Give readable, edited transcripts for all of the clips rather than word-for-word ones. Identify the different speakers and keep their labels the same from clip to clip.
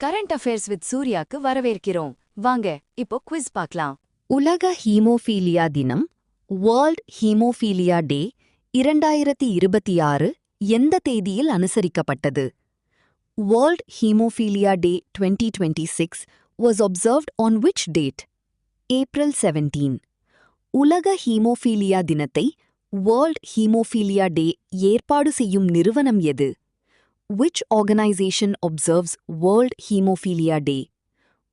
Speaker 1: Current affairs with சூர்யாக்கு வரவேற்கிறோம். வாங்க இப்போ குவிஸ் பார்க்கலாம்.
Speaker 2: உலக ஹீமோஃபீலியா தினம் வேர்ல்ட் ஹீமோஃபீலியா டே 2026 எந்த தேதியில் அனுசரிக்கப்பட்டது? World haemophilia day 2026 was observed on which date? April 17. உலக ஹீமோஃபீலியா தினத்தை வேர்ல்ட் ஹீமோஃபீலியா டே ஏற்பாடு செய்யும் நிறுவனம் எது? Which organization observes World Hemophilia Day?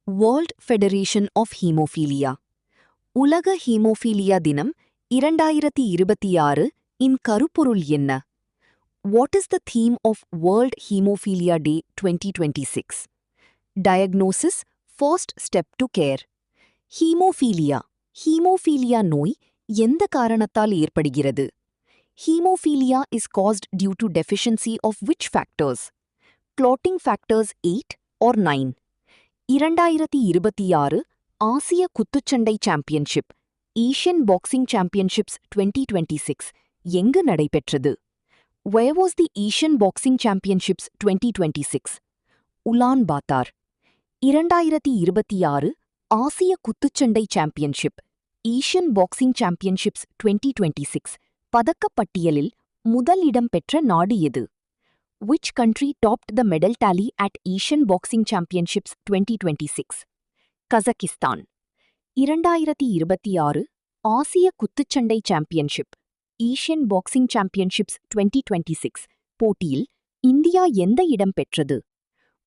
Speaker 2: World Federation of Hemophilia. உலக ஹீமோஃபீலியா தினம் 2026 இன் கருப்பொருள் என்ன? What is the theme of World Hemophilia Day 2026? Diagnosis, first step to care. Haemophilia நோய் எந்த காரணத்தால் ஏற்படுகிறது? Hemophilia is caused due to deficiency of which factors? Clotting factors 8 or 9. 2026 ஆசிய குத்துச்சண்டை சாம்பியன்ஷிப் ஏசியன் பாக்ஸிங் சாம்பியன்ஷிப்ஸ் 2026 எங்கு நடைபெற்றது? Where was the Asian Boxing Championships 2026? Ulan பாத்தார். 2026 ஆசிய குத்துச்சண்டை சாம்பியன்ஷிப் ஏசியன் பாக்ஸிங் சாம்பியன்ஷிப்ஸ் 2026 பதக்கப்பட்டியலில் முதல் இடம் பெற்ற நாடு எது? Which country topped the medal tally at Asian Boxing Championships 2026? Kazakhstan. 2026 ஆசிய குத்துச்சண்டை சாம்பியன்ஷிப் ஏசியன் பாக்ஸிங் சாம்பியன்ஷிப்ஸ் 2026 போட்டியில் இந்தியா எந்த இடம் பெற்றது?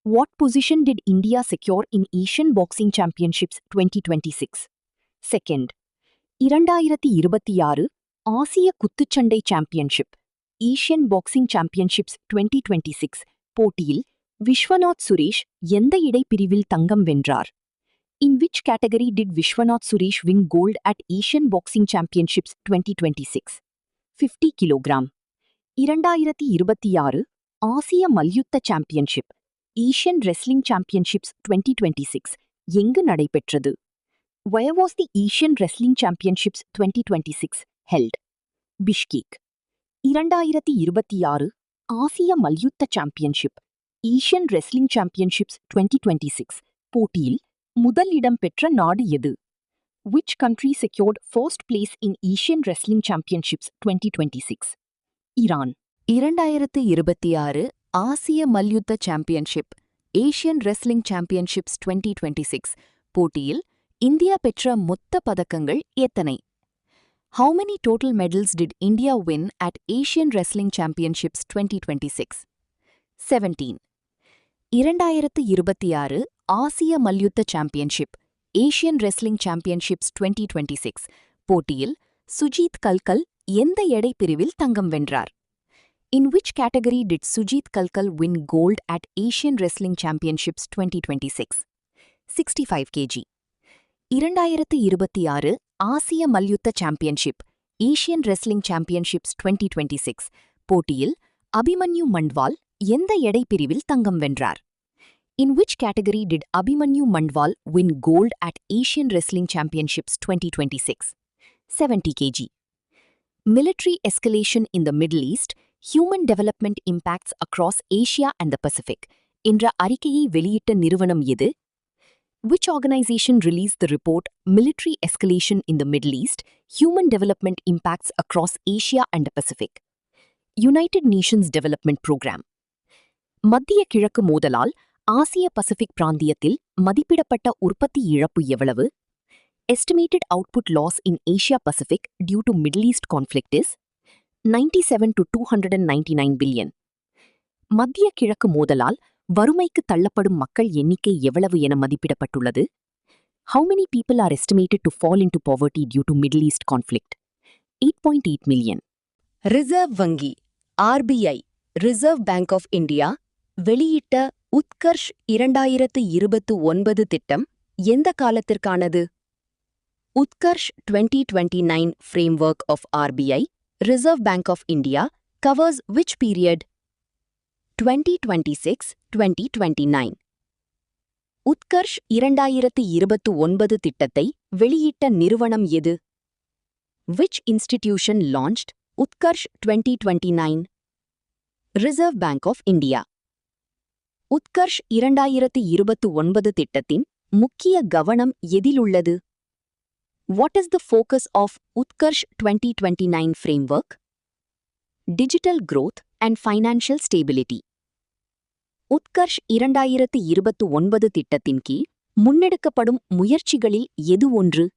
Speaker 2: What position did India secure in Asian Boxing Championships 2026? Second. 2026 ஆசிய குத்துச்சண்டை சாம்பியன்ஷிப் ஏசியன் பாக்ஸிங் சாம்பியன்ஷிப்ஸ் 2026 போட்டியில் விஸ்வநாத் சுரேஷ் எந்த இடைப்பிரிவில் தங்கம் வென்றார்? In which category did Vishwanath Suresh win gold at Asian Boxing Championships 2026? 50 kg. 2026 ஆசிய மல்யுத்த சாம்பியன்ஷிப் ஏசியன் ரெஸ்லிங் சாம்பியன்ஷிப்ஸ் 2026 எங்கு நடைபெற்றது? Where was the Asian Wrestling Championships 2026 held? Bishkek. 2026 ஆசிய மல்யுத்த சாம்பியன்ஷிப் ஏசியன் ரெஸ்லிங் சாம்பியன்ஷிப்ஸ் 2026 போட்டியில் முதல் இடம் பெற்ற நாடு எது? Which country secured first place in Asian Wrestling Championships 2026? Iran. 2026 ஆசிய மல்யுத்த சாம்பியன்ஷிப் ஏசியன் ரெஸ்லிங் சாம்பியன்ஷிப்ஸ் 2026 போட்டியில் இந்தியா பெற்ற மொத்த பதக்கங்கள் எத்தனை? How many total medals did India win at Asian Wrestling Championships 2026? 17. 2026 ஆசிய மல்யுத்த சாம்பியன்ஷிப் ஏசியன் ரெஸ்லிங் சாம்பியன்ஷிப்ஸ் 2026 போட்டியில் சுஜீத் கல்கல் எந்த எடை பிரிவில் தங்கம் வென்றார்? In which category did Sujit Kalkal win gold at Asian Wrestling Championships 2026? 65 kg. 2026 ஆசிய மல்யுத்த சாம்பியன்ஷிப் ஏசியன் ரெஸ்லிங் சாம்பியன்ஷிப்ஸ் 2026 போட்டியில் அபிமன்யு மண்ட்வால் எந்த எடை பிரிவில் தங்கம் வென்றார்? In which category did Abhimanyu Mandwal win gold at Asian Wrestling Championships 2026? 70 kg. Military escalation in the Middle East, human development impacts across Asia and the Pacific என்ற அறிக்கையை வெளியிட்ட நிறுவனம் எது? Which organization released the report Military Escalation in the Middle East, Human Development Impacts Across Asia and the Pacific? United Nations Development Program. மத்திய கிழக்கு மோதலால் ஆசிய Pacific பிராந்தியத்தில் மதிப்பிடப்பட்ட உற்பத்தி இழப்பு எவ்வளவு? Estimated output loss in Asia Pacific due to Middle East conflict is 97 to 299 billion. மத்திய கிழக்கு மோதலால் வறுமைக்கு தள்ளப்படும் மக்கள் எண்ணிக்கை எவ்வளவு என மதிப்பிடப்பட்டுள்ளது? How many people are estimated to fall into poverty due to Middle East conflict? 8.8 million. Reserve வங்கி RBI reserve bank of India வெளியிட்ட உத்கர்ஷ் 2029 திட்டம் எந்த காலத்திற்கானது? Utkarsh 2029 framework of RBI Reserve Bank of India covers which period? 2026-2029. Utkarsh 2029 திட்டத்தை வெளியிட்ட நிறுவனம் எது? Which institution launched Utkarsh 2029? Reserve Bank of India. Utkarsh 2029 திட்டத்தின் முக்கிய கவனம் எதிலுள்ளது? What is the focus of Utkarsh 2029 framework? Digital growth and financial stability. Utkarsh 2029 திட்டத்தின் கீழ் முன்னெடுக்கப்படும் முயற்சிகளில் எது ஒன்று?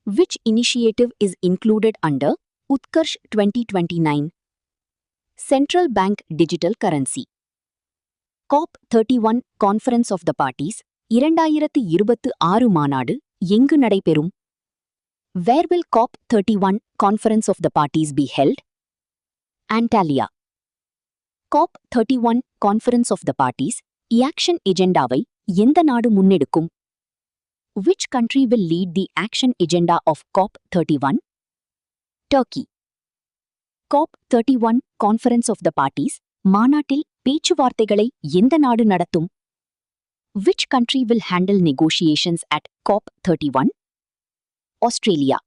Speaker 2: Which initiative is included under Utkarsh 2029? Central Bank Digital Currency. COP31 Conference of the Parties 2026 மாநாடு எங்கு நடைபெறும்? Where will COP31 Conference of the Parties be held? Antalya. COP31 Conference of the Parties action agendaவை எந்த நாடு முன்னெடுக்கும்? Which country will lead the action agenda of COP31? Turkey. COP31 Conference of the Parties மாநாட்டில் பேச்சுவார்த்தைகளை எந்த நாடு நடத்தும்? Which country will handle negotiations at COP31? Australia.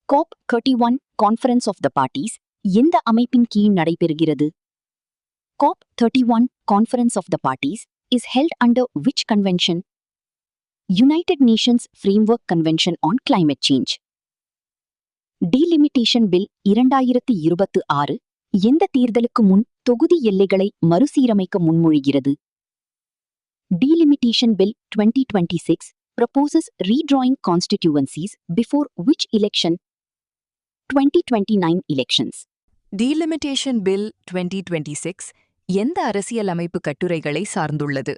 Speaker 2: COP31 Conference of the Parties எந்த அமைப்பின் கீழ் நடைபெறுகிறது? COP31 Conference of the Parties is held under which convention? United Nations Framework Convention on Climate Change. Delimitation Bill 2026 எந்த தேர்தலுக்கு முன் தொகுதி எல்லைகளை மறுசீரமைக்க முன்மொழிகிறது? Delimitation Bill 2026 proposes redrawing constituencies before which election? 2029 elections.
Speaker 1: Delimitation Bill 2026 எந்த அரசியலமைப்பு கட்டுரைகளை சார்ந்துள்ளது?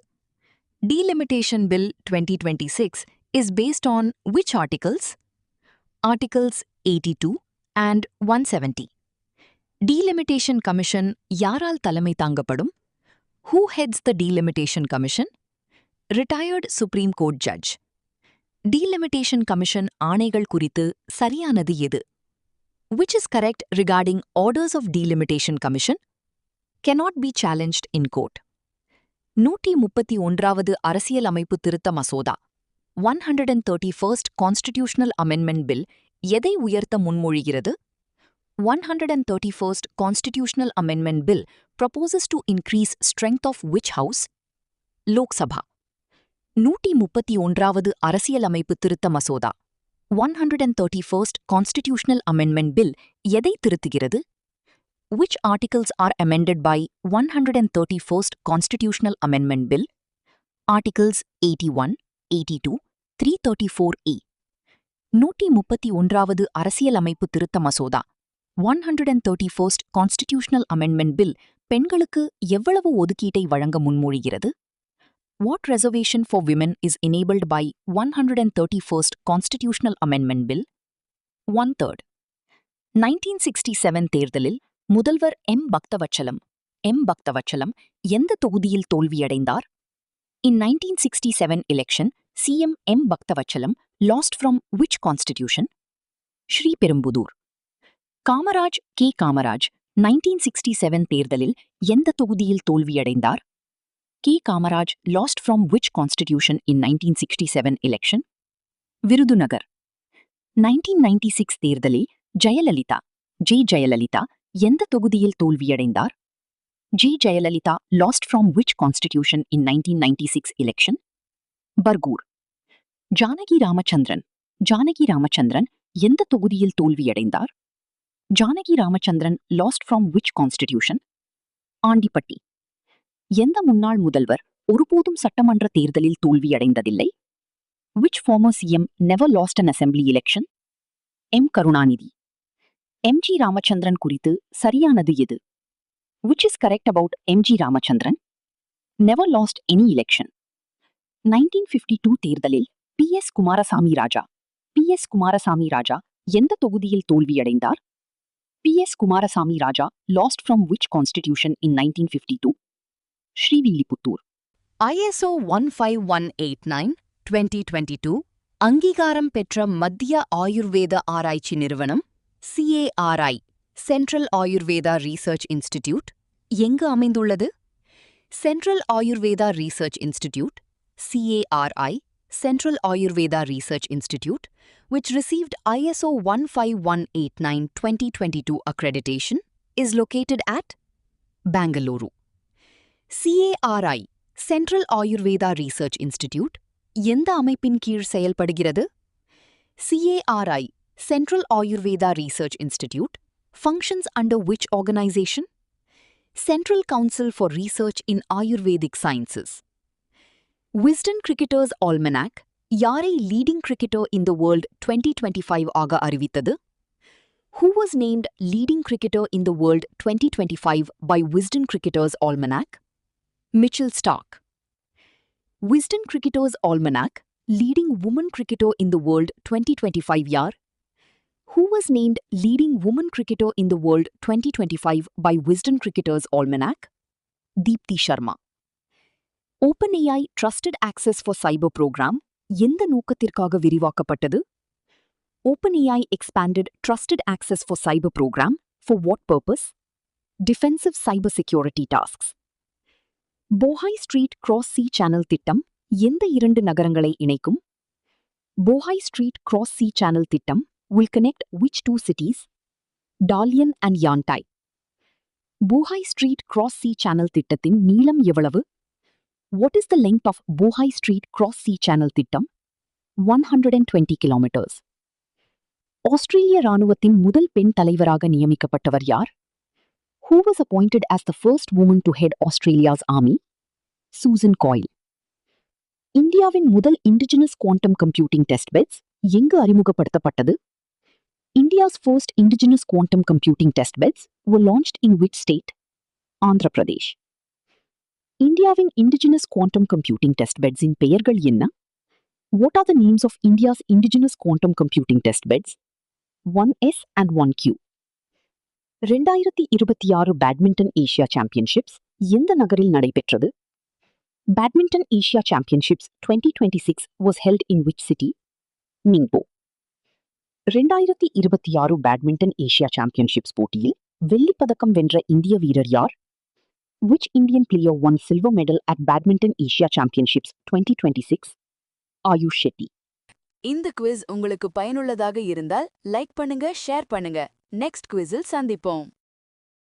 Speaker 1: Delimitation Bill 2026 is based on which articles? Articles 82 and 170. Delimitation Commission யாரால் தலைமை தாங்கப்படும்? Who heads the Delimitation Commission? Retired Supreme Court Judge. Delimitation Commission ஆணைகள் குறித்து சரியானது எது? Which is correct regarding orders of Delimitation Commission? Cannot be challenged in court. 131வது அரசியலமைப்பு திருத்த மசோதா 131st Constitutional Amendment Bill எதை உயர்த்த முன்மொழிகிறது? 131st Constitutional Amendment Bill proposes to increase strength of which house? Lok Sabha. 131வது அரசியலமைப்பு திருத்த மசோதா 131st Constitutional Amendment Bill எதை திருத்துகிறது? Which articles are amended by 131st Constitutional Amendment Bill? Articles 81, 82, 334E. 131வது அரசியலமைப்பு திருத்த மசோதா 131st Constitutional Amendment Bill பெண்களுக்கு எவ்வளவு ஒதுக்கீட்டை வழங்க முன்மொழிகிறது? What reservation for women is enabled by 131st Constitutional Amendment Bill? 1/3. 1967 தேர்தலில் முதல்வர் பக்தவச்சலம் எந்த தொகுதியில் தோல்வியடைந்தார்? In 1967 election, CM Bhaktavatsalam lost from which constitution? Sriperumbudur. Kamaraj 1967 தேர்தலில் எந்த தொகுதியில் தோல்வியடைந்தார்? Kamaraj lost from which constitution in 1967 election? Virudhunagar. 1996 தேர்தலில் ஜெயலலிதா எந்த தொகுதியில் தோல்வியடைந்தார்? Jayalalithaa lost from which constitution in 1996 election? Bargur. Janaki Ramachandran எந்த தொகுதியில் தோல்வியடைந்தார்? Janaki Ramachandran lost from which constitution? Andipatti. எந்த முன்னாள் முதல்வர் ஒருபோதும் சட்டமன்ற தேர்தலில் தோல்வியடைந்ததில்லை? Which former CM never lost an assembly election? Karunanidhi. MG Ramachandran குறித்து சரியானது எது? Which is correct about MG Ramachandran? Never lost any election. 1952 தேர்தலில் PS குமாரசாமி ராஜா எந்த தொகுதியில் தோல்வியடைந்தார்? PS Kumaraswamy Raja lost from which constitution in 1952? Srivilliputhur. ISO 15189 2022 அங்கீகாரம் பெற்ற மத்திய ஆயுர்வேத ஆராய்ச்சி நிறுவனம் CARI central Ayurveda research institute எங்கு அமைந்துள்ளது? Central Ayurveda research institute CARI Central Ayurveda Research Institute, which received ISO 15189 2022 accreditation, is located at Bangalore. CARI central Ayurveda research institute எந்த அமைப்பின் கீழ் செயல்படுகிறது? CARI central Ayurveda research institute functions under which organization? Central Council for Research in Ayurvedic Sciences. Wisden Cricketers Almanac யாரை leading cricketer in the world 2025 ஆக அறிவித்தது? Who was named leading cricketer in the world 2025 by Wisden Cricketers Almanac? Mitchell Starc. Wisden Cricketers Almanac leading woman cricketer in the world 2025 யார்? Who was named leading woman cricketer in the world 2025 by Wisden Cricketers Almanac? Deepthi Sharma. OpenAI Trusted Access for Cyber program எந்த நோக்கத்திற்காக விரிவாக்கப்பட்டது? OpenAI expanded Trusted Access for Cyber program for what purpose? Defensive cybersecurity tasks. Bohai Street Cross Sea Channel திட்டம் எந்த இரண்டு நகரங்களை இணைக்கும்? Bohai Street Cross Sea Channel திட்டம் will connect which two cities? Dalian and Yantai. Bohai Street Cross Sea Channel திட்டத்தின் நீளம் எவ்வளவு? What is the length of Bohai Street Cross Sea Channel திட்டம்? 120 kilometers. ஆஸ்திரேலிய ராணுவத்தின் முதல் பெண் தலைவராக நியமிக்கப்பட்டவர் யார்? Who was appointed as the first woman to head Australia's army? Susan Coyle. இந்தியாவின் முதல் indigenous quantum computing test beds எங்கு அறிமுகப்படுத்தப்பட்டது? India's first indigenous quantum computing test beds were launched in which state? Andhra Pradesh. இந்தியாவின் indigenous quantum computing test beds இன் பெயர்கள் என்ன? What are the names of India's indigenous quantum computing test beds? 1S and 1Q. 2026 badminton Asia championships எந்த நகரில் நடைபெற்றது? Badminton Asia Championships 2026 was held in which city? Ningbo. 2026 badminton Asia championships போட்டியில் வெள்ளிப் பதக்கம் வென்ற இந்திய வீரர் யார்? Which Indian player won silver medal at Badminton Asia Championships 2026? Ayush Shetty.
Speaker 3: இந்த குவிஸ் உங்களுக்கு பயனுள்ளதாக இருந்தால் லைக் பண்ணுங்க, ஷேர் பண்ணுங்க. நெக்ஸ்ட் குவிஸில் சந்திப்போம்.